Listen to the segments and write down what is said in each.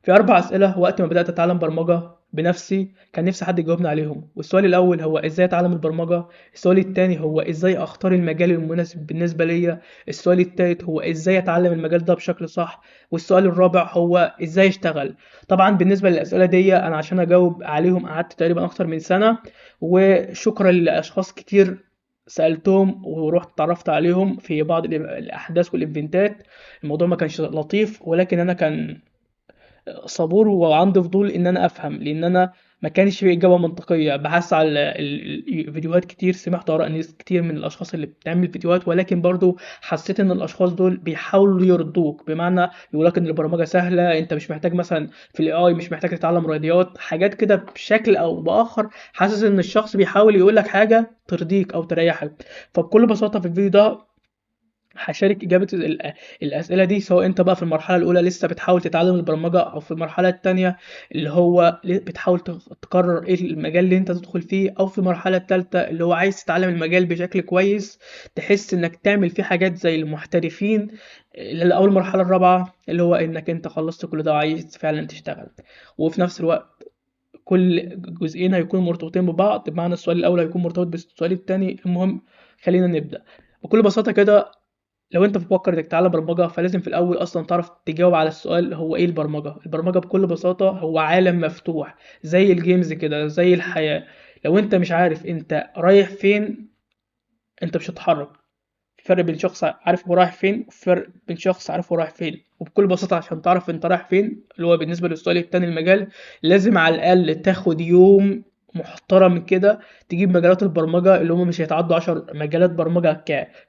في 4 أسئلة وقت ما بدأت أتعلم برمجة بنفسي كان نفسي حد يجاوبني عليهم. والسؤال الأول هو إزاي أتعلم البرمجة. السؤال التاني هو إزاي أختار المجال المناسب بالنسبة ليا. السؤال التالت هو إزاي أتعلم المجال ده بشكل صح. والسؤال الرابع هو إزاي أشتغل. طبعا بالنسبة للأسئلة دي أنا عشان أجاوب عليهم قعدت تقريبا أكتر من سنة. وشكرا لأشخاص كتير سألتهم ورحت اتعرفت عليهم في بعض الأحداث والإيفنتات. الموضوع ما كانش لطيف، ولكن أنا كان صبور وعندي فضول ان انا افهم، لان انا ما كانش في اجابه منطقيه. بحثت على الفيديوهات كتير، سمعت اراء ناس كتير من الاشخاص اللي بتعمل فيديوهات، ولكن برضو حسيت ان الاشخاص دول بيحاولوا يرضوك، بمعنى يقول لك ان البرمجه سهله، انت مش محتاج مثلا في الاي اي مش محتاج تتعلم رياضيات، حاجات كده بشكل او باخر. حاسس ان الشخص بيحاول يقول لك حاجه ترضيك او تريحك. فبكل بساطه في الفيديو ده هشارك إجابة الأسئلة دي، سواء أنت بقى في المرحلة الأولى لسه بتحاول تتعلم البرمجة، أو في المرحلة التانية اللي هو بتحاول تقرر إيه المجال اللي أنت تدخل فيه، أو في المرحلة التالتة اللي هو عايز تتعلم المجال بشكل كويس تحس إنك تعمل فيه حاجات زي المحترفين. أو المرحلة الرابعة اللي هو إنك أنت خلصت كل ده وعايز فعلا تشتغل. وفي نفس الوقت كل جزئين هيكونوا مرتبطين ببعض، بمعنى السؤال الأول هيكون مرتبط بالسؤال التاني. المهم خلينا نبدأ. بكل بساطة كده، لو انت بتفكر انك تتعلم برمجة فلازم في الاول اصلا تعرف تجاوب على السؤال هو ايه البرمجة. البرمجة بكل بساطة هو عالم مفتوح زي الجيمز كده، زي الحياة. لو انت مش عارف انت رايح فين انت مش هتتحرك. في فرق بين شخص عارف هو رايح فين، وفي فرق بين شخص عارف هو رايح فين. وبكل بساطة عشان تعرف انت رايح فين، اللي هو بالنسبة للسؤال التاني المجال، لازم على الأقل تاخد يوم محترم كده تجيب مجالات البرمجة اللي هم مش هيتعدوا 10 مجالات برمجة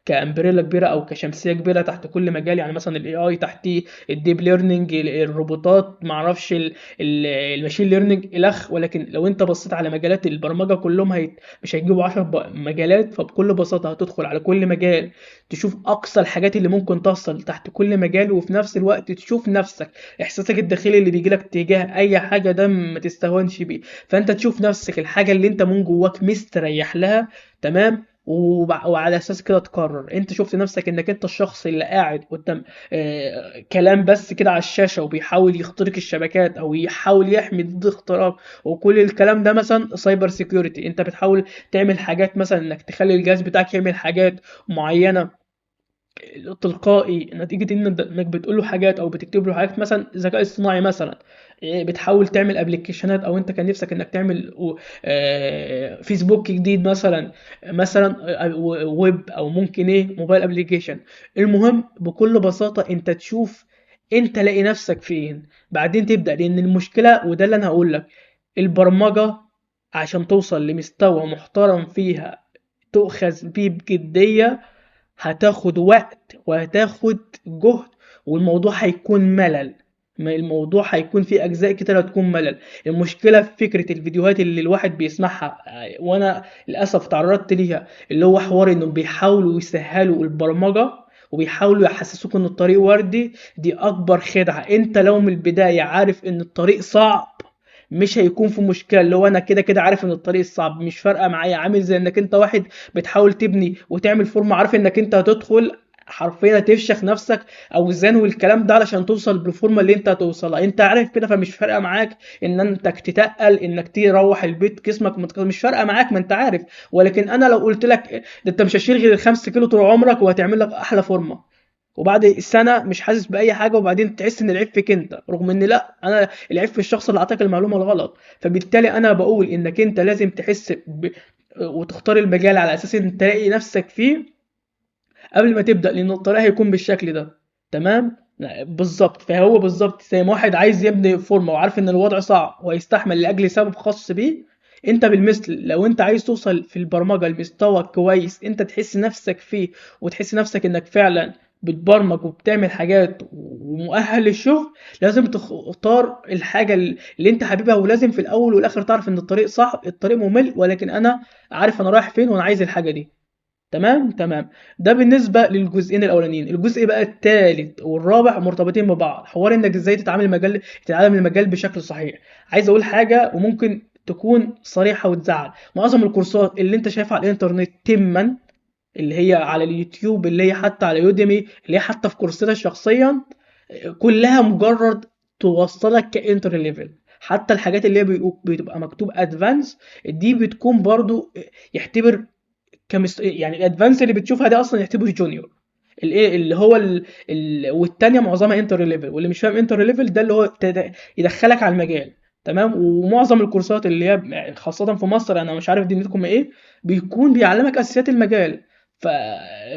كأمبريلا كبيرة أو كشمسية كبيرة تحت كل مجال. يعني مثلا ال AI تحتيه الديب ليرنينج، الروبوتات، معرفش الماشين ليرنينج الأخ. ولكن لو أنت بصيت على مجالات البرمجة كلهم مش هيجيبوا 10 مجالات. فبكل بساطة هتدخل على كل مجال تشوف اقصى الحاجات اللي ممكن تحصل تحت كل مجال، وفي نفس الوقت تشوف نفسك، احساسك الداخلي اللي بيجيلك تجاه اي حاجه ده ما تستهونش بيه. فانت تشوف نفسك الحاجه اللي انت من جواك مستريح لها، تمام. وعلى اساس كده تقرر. انت شفت نفسك انك انت الشخص اللي قاعد قدام كلام بس كده على الشاشه وبيحاول يخترق الشبكات او يحاول يحمي ضد اختراق وكل الكلام ده، مثلا سايبر سيكيورتي. انت بتحاول تعمل حاجات مثلا انك تخلي الجهاز بتاعك يعمل حاجات معينه تلقائي نتيجة انك بتقول له حاجات او بتكتب له حاجات، مثلا ذكاء اصطناعي مثلا. بتحاول تعمل ابلكيشنات، او انت كان نفسك انك تعمل فيسبوك جديد مثلا، ويب، او ممكن ايه موبايل ابلكيشن. المهم بكل بساطة انت تشوف انت لاقي نفسك فين، بعدين تبدأ. لان المشكلة وده اللي انا هقول لك، البرمجة عشان توصل لمستوى محترم فيها تؤخذ بيه بجدية هتاخد وقت وهتاخد جهد، والموضوع هيكون ملل. الموضوع هيكون فيه اجزاء كتير هتكون ملل. المشكله في فكره الفيديوهات اللي الواحد بيسمعها، وانا للاسف تعرضت ليها، اللي هو حوار انهم بيحاولوا يسهلوا البرمجه وبيحاولوا يحسسوك ان الطريق وردي. دي اكبر خدعه. انت لو من البدايه عارف ان الطريق صعب مش هيكون في مشكله. اللي هو انا كده كده عارف ان الطريق صعب مش فارقه معايا. عامل زي انك انت واحد بتحاول تبني وتعمل فورمه، عارف انك انت هتدخل حرفيا تفشخ نفسك اوزان والكلام ده علشان توصل بالفورمه اللي انت هتوصلها. انت عارف كده فمش فارقه معاك ان انت تتقل انك تروح البيت جسمك مش فارقه معاك، ما انت عارف. ولكن انا لو قلت لك ده انت مش هتشيل غير 5 كيلو طول عمرك وهتعمل لك احلى فورمه، وبعد سنه مش حاسس باي حاجه، وبعدين تحس ان العيب فيك انت، رغم ان لا، انا العيب في الشخص اللي اعطاك المعلومه الغلط. فبالتالي انا بقول انك انت لازم تحس وتختار المجال على اساس ان تلاقي نفسك فيه قبل ما تبدا، لان الطريق هيكون بالشكل ده. تمام. بالظبط. فهو بالظبط زي ما واحد عايز يبني فورمه وعارف ان الوضع صعب ويستحمل لاجل سبب خاص بيه، انت بالمثل لو انت عايز توصل في البرمجه لمستوى كويس انت تحس نفسك فيه، وتحس نفسك انك فعلا بتبرمج وبتعمل حاجات ومؤهل للشغل، لازم تختار الحاجه اللي انت حاببها. ولازم في الاول والاخر تعرف ان الطريق صعب، الطريق ممل، ولكن انا عارف انا رايح فين وانا عايز الحاجه دي. تمام تمام. ده بالنسبه للجزئين الاولانيين. الجزء بقى الثالث والرابع مرتبطين ببعض، حوار انك ازاي تتعلم المجال بشكل صحيح. عايز اقول حاجه وممكن تكون صريحه وتزعل. معظم الكورسات اللي انت شايفها على الانترنت تما، اللي هي على اليوتيوب، اللي هي حتى على يوديمي، اللي هي حتى في كورساتها شخصيا، كلها مجرد توصلك كانتر ليفل. حتى الحاجات اللي هي بتبقى مكتوب ادفانس دي بتكون برضو يعتبر يعني الادفانس اللي بتشوفها دي اصلا يعتبر جونيور. الايه اللي هو والتانية معظمها انتر ليفل، واللي مش فاهم انتر ليفل ده اللي هو يدخلك على المجال. تمام. ومعظم الكورسات اللي هي خاصة في مصر، انا مش عارف دنيتكم ايه، بيكون بيعلمك اساسيات المجال. ف...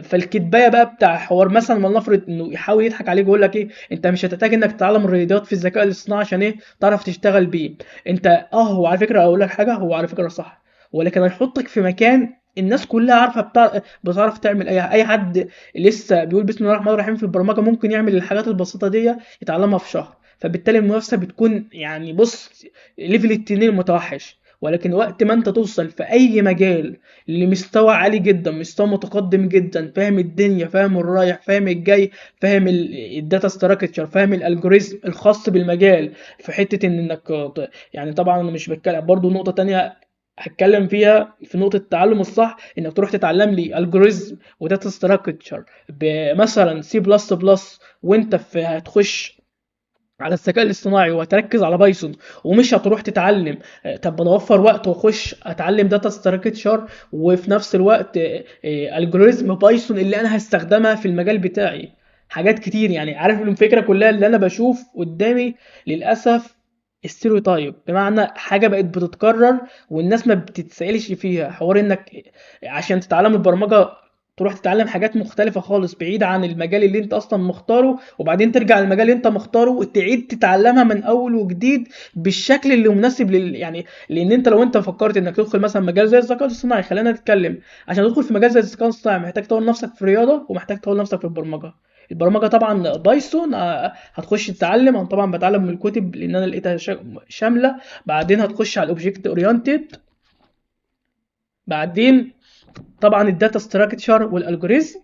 فالكتبايه بقى بتاع حوار مثلا، ما نفرض انه يحاول يضحك عليك ويقول لك ايه، انت مش هتحتاج انك تتعلم الرياضيات في الذكاء الاصطناعي عشان ايه تعرف تشتغل بيه. انت هو على فكره اقول لك حاجه، هو على فكره صح، ولكن هيحطك في مكان الناس كلها عارفه بتعرف تعمل اي حد لسه بيقول بسم الله الرحمن الرحيم في البرمجه ممكن يعمل الحاجات البسيطه دي يتعلمها في شهر. فبالتالي المنافسه بتكون يعني بص ليفل التنين متوحش. ولكن وقت ما انت توصل في اي مجال لمستوى عالي جدا، مستوى متقدم جدا، فاهم الدنيا، فاهم الرايح، فاهم الجاي، فاهم الداتا ستراكشر، فاهم الالجوريزم الخاص بالمجال، في حته انك يعني طبعا انا مش بتكلم برضو نقطه تانية هتكلم فيها في نقطة التعلم الصح، انك تروح تتعلم لي الجوريزم وداتا ستراكشر بمثلا سي بلس بلس، وانت في هتخش على الذكاء الاصطناعي وهتركز على بايثون، ومش هتروح تتعلم طب بدوفر وقت واخش اتعلم داتا ستراكشر وفي نفس الوقت الجوريزم بايثون اللي انا هستخدمها في المجال بتاعي. حاجات كتير يعني. عارف الفكره كلها اللي انا بشوف قدامي للاسف استيريوتايب، بمعنى حاجه بقت بتتكرر والناس ما بتتسالش فيها. حوار انك عشان تتعلم البرمجه تروح تتعلم حاجات مختلفة خالص بعيدة عن المجال اللي انت اصلا مختاره، وبعدين ترجع للمجال اللي انت مختاره وتعيد تتعلمها من اول وجديد بالشكل اللي مناسب يعني لان انت لو انت فكرت انك تدخل مثلا مجال زي الذكاء الاصطناعي، خلينا نتكلم، عشان تدخل في مجال زي الذكاء الاصطناعي محتاج تطور نفسك في الرياضة ومحتاج تطور نفسك في البرمجة. البرمجة طبعا بايثون هتخش تتعلم، انا طبعا بتعلم من الكتب لان انا لقيتها شاملة. بعدين هتخش على الاوبجكت اورينتد، بعدين طبعا الداتا ستراكشر والالجوريزم،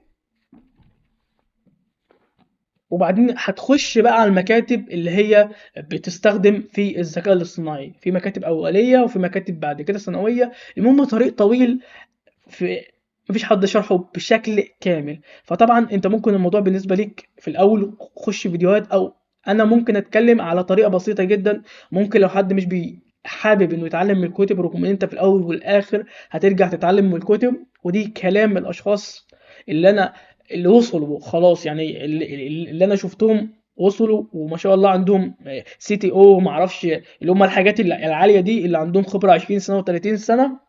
وبعدين هتخش بقى على المكاتب اللي هي بتستخدم في الذكاء الاصطناعي، في مكاتب أولية وفي مكاتب بعد كده ثانوية. المهم طريق طويل، في مفيش حد شرحه بشكل كامل. فطبعا انت ممكن الموضوع بالنسبة ليك في الأول خش فيديوهات، أو أنا ممكن أتكلم على طريقة بسيطة جدا. ممكن لو حد مش حابب انه يتعلم من الكتب، رغم ان انت في الاول والاخر هترجع تتعلم من الكتب، ودي كلام من الاشخاص اللي انا اللي وصلوا خلاص، يعني اللي انا شفتهم وصلوا وما شاء الله عندهم سي تي او ما اعرفش اللي هم الحاجات العاليه دي، اللي عندهم خبره 20 سنه و30 سنه.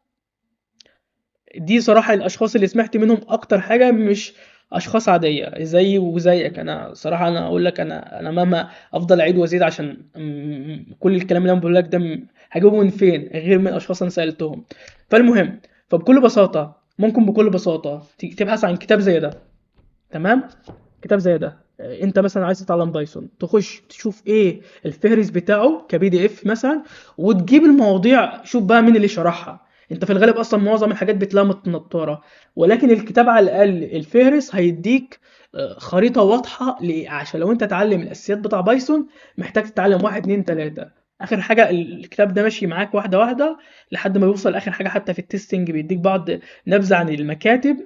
دي صراحه الاشخاص اللي سمعت منهم اكتر حاجه، مش اشخاص عاديه زيي وزيك. انا صراحه انا اقول لك، انا مهما افضل اعيد وازيد عشان كل الكلام اللي انا بقول لك ده هجيبه من فين غير من اشخاص انا سالتهم. فالمهم، فبكل بساطه ممكن بكل بساطه تبحث عن كتاب زي ده. تمام. كتاب زي ده انت مثلا عايز تتعلم بايثون، تخش تشوف ايه الفهرس بتاعه كبي دي اف مثلا، وتجيب المواضيع شوف بقى مين اللي شرحها. انت في الغالب اصلا معظم الحاجات بتلاقيها متنطوره، ولكن الكتاب على الاقل الفهرس هيديك خريطه واضحه عشان لو انت تتعلم الاساسيات بتاع بايثون محتاج تتعلم واحد اتنين تلاته. اخر حاجه الكتاب ده ماشي معاك واحده واحده لحد ما يوصل اخر حاجه. حتى في التستنج بيديك بعض نبذه عن المكاتب.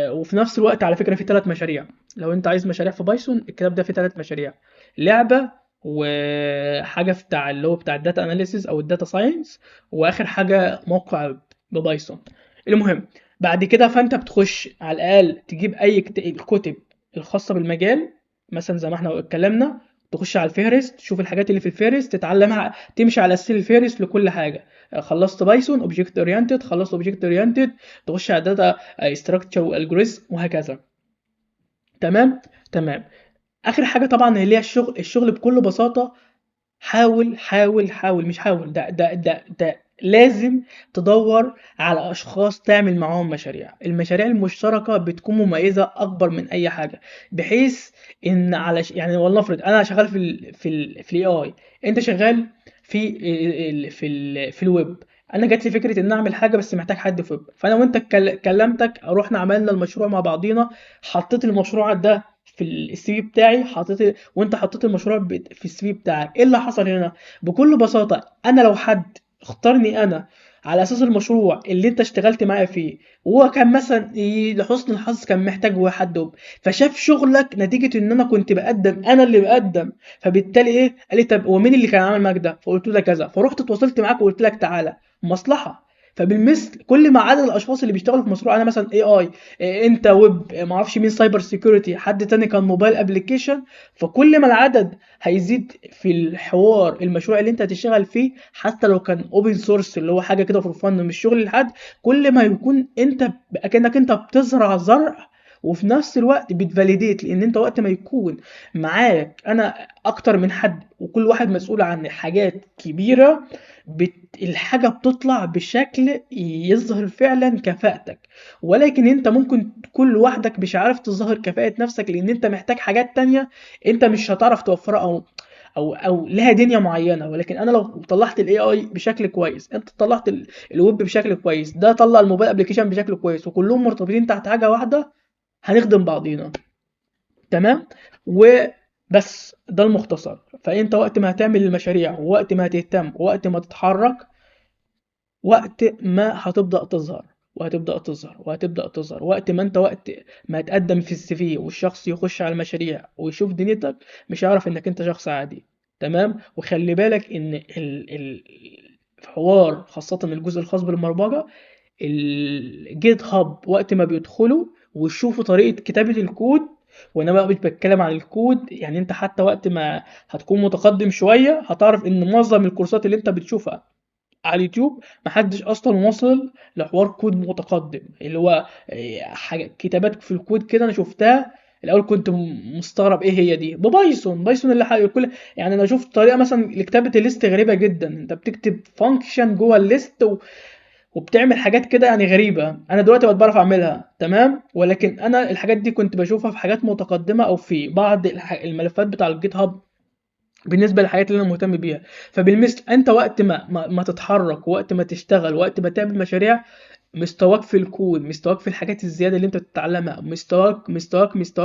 وفي نفس الوقت على فكره في 3 مشاريع. لو انت عايز مشاريع في بايثون الكتاب ده فيه 3 مشاريع: لعبه، وحاجه بتاع اللي هو بتاع الداتا اناليسيز او الداتا ساينس، واخر حاجه موقع ببايثون. المهم بعد كده فانت بتخش على الاقل تجيب اي الكتب الخاصه بالمجال، مثلا زي ما احنا اتكلمنا، تخش على الفهرست تشوف الحاجات اللي في الفهرست تتعلمها، تمشي على السيل الفهرست لكل حاجه. خلصت بايثون اوبجكت اورينتد، خلصت اوبجكت اورينتد تخش على داتا ستراكشر والجوريزم وهكذا. تمام. تمام. اخر حاجه طبعا اللي هي الشغل بكل بساطه. حاول مش حاول، ده لازم تدور على اشخاص تعمل معاهم مشاريع. المشاريع المشتركه بتكون مميزه اكبر من اي حاجه، بحيث ان يعني ولنفرض انا شغال في الاي اي، انت شغال في الويب. انا جات لي فكره ان اعمل حاجه بس محتاج حد في ويب، فانا وانت كلمتك رحنا عملنا المشروع مع بعضينا. حطيت المشروع ده في السي في بتاعي، وانت حطيت المشروع في السي في بتاعك. ايه اللي حصل هنا؟ بكل بساطه انا لو حد اختارني انا على اساس المشروع اللي انت اشتغلت معاه فيه، وهو كان مثلا لحسن الحظ كان محتاج هو حد فشاف شغلك نتيجة ان انا كنت بقدم، انا اللي بقدم، فبالتالي ايه، قال لي طب هو مين اللي كان عامل معاك ده؟ فقلت له ده كذا، فرحت اتواصلت معاك وقلت لك تعالى، مصلحة. فبالمثل كل ما عدد الاشخاص اللي بيشتغلوا في مشروع، انا مثلا اي انت ويب، ما اعرفش مين سايبر سيكيورتي، حد تاني كان موبايل ابلكيشن، فكل ما العدد هيزيد في الحوار المشروع اللي انت هتشتغل فيه، حتى لو كان اوبن سورس اللي هو حاجه كده فور فن مش شغل لحد، كل ما يكون انت اكنك انت بتزرع زرع، وفي نفس الوقت بتفاليديت، لان انت وقت ما يكون معاك انا اكتر من حد وكل واحد مسؤول عن حاجات كبيره، الحاجه بتطلع بشكل يظهر فعلا كفاءتك. ولكن انت ممكن تكون لوحدك مش عارف تظهر كفاءة نفسك، لان انت محتاج حاجات تانية انت مش هتعرف توفرها، او لها دنيا معينه. ولكن انا لو طلعت الاي اي بشكل كويس، انت طلعت الويب بشكل كويس، ده طلع الموبايل ابلكيشن بشكل كويس، وكلهم مرتبطين تحت حاجه واحده، هنخدم بعضينا. تمام. وبس ده المختصر. فانت وقت ما هتعمل المشاريع، ووقت ما هتهتم، ووقت ما تتحرك، وقت ما هتبدأ تظهر، وهتبدأ تظهر، وهتبدأ تظهر، وقت ما انت وقت ما تقدم في السي في والشخص يخش على المشاريع ويشوف دنيتك، مش هيعرف انك انت شخص عادي. تمام. وخلي بالك ان الحوار خاصة الجزء الخاص بالبرمجة، الجيت هاب وقت ما بيدخلوا ويشوفوا طريقة كتابة الكود، وانا بقى مش بتكلم عن الكود يعني، انت حتى وقت ما هتكون متقدم شوية هتعرف ان معظم الكورسات اللي انت بتشوفها على اليوتيوب محدش اصلا وصل لحوار كود متقدم، اللي هو حاجه كتابات في الكود كده انا شفتها الاول كنت مستغرب ايه هي دي، بايثون اللي كل، يعني انا شفت طريقه مثلا لكتابه الليست غريبه جدا، انت بتكتب فانكشن جوه الليست وبتعمل حاجات كده يعني غريبه، انا دلوقتي بقيت بعرف اعملها. تمام. ولكن انا الحاجات دي كنت بشوفها في حاجات متقدمه او في بعض الملفات بتاع الجيت هاب بالنسبة للحاجات اللي أنا مهتم بيها. فبالمثل أنت وقت ما تتحرك، وقت ما تشتغل، وقت ما تعمل مشاريع، مستواك في الكود، مستواك في الحاجات الزيادة اللي أنت بتتعلمها،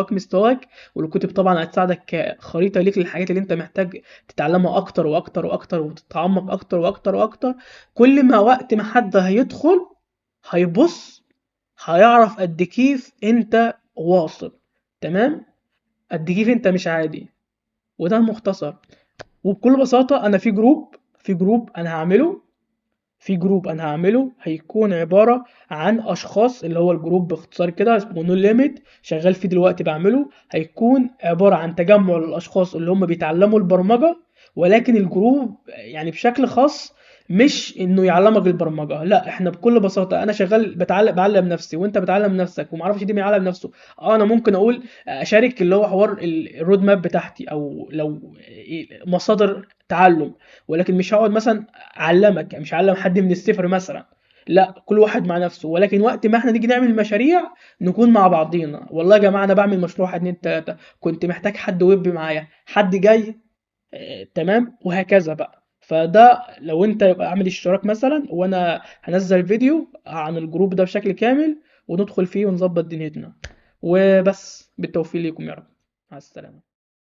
مستواك. والكتب طبعا هتساعدك كخريطة ليك للحاجات اللي أنت محتاج تتعلمها أكتر وأكتر وأكتر، وتتعمق أكتر وأكتر وأكتر. كل ما وقت ما حد هيدخل هيبص، هيعرف قد كيف أنت واصل. تمام. قد كيف أنت مش عادي. وده المختصر. وبكل بساطة أنا في جروب أنا هعمله هيكون عبارة عن أشخاص، اللي هو الجروب باختصار كده اسمه نو ليميت، شغال فيه دلوقتي بعمله، هيكون عبارة عن تجمع للأشخاص اللي هم بيتعلموا البرمجة. ولكن الجروب يعني بشكل خاص مش انه يعلمك البرمجه، لا، احنا بكل بساطه انا شغال بعلم نفسي وانت بتعلم نفسك، ومعرفش دي بيعلم نفسه. انا ممكن اقول اشارك اللي هو حوار الرود ماب بتاعتي، او لو مصادر تعلم، ولكن مش هقعد مثلا اعلمك، مش هعلم حد من الصفر مثلا، لا، كل واحد مع نفسه. ولكن وقت ما احنا نيجي نعمل مشاريع نكون مع بعضينا، والله يا جماعه انا بعمل مشروع 1 2 3، كنت محتاج حد ويب معايا، حد جاي، تمام، وهكذا بقى. فده لو انت يبقى اعمل اشتراك مثلا، وانا هنزل فيديو عن الجروب ده بشكل كامل، وندخل فيه ونظبط دنيتنا. وبس بالتوفيق ليكم يا رب. مع السلامة.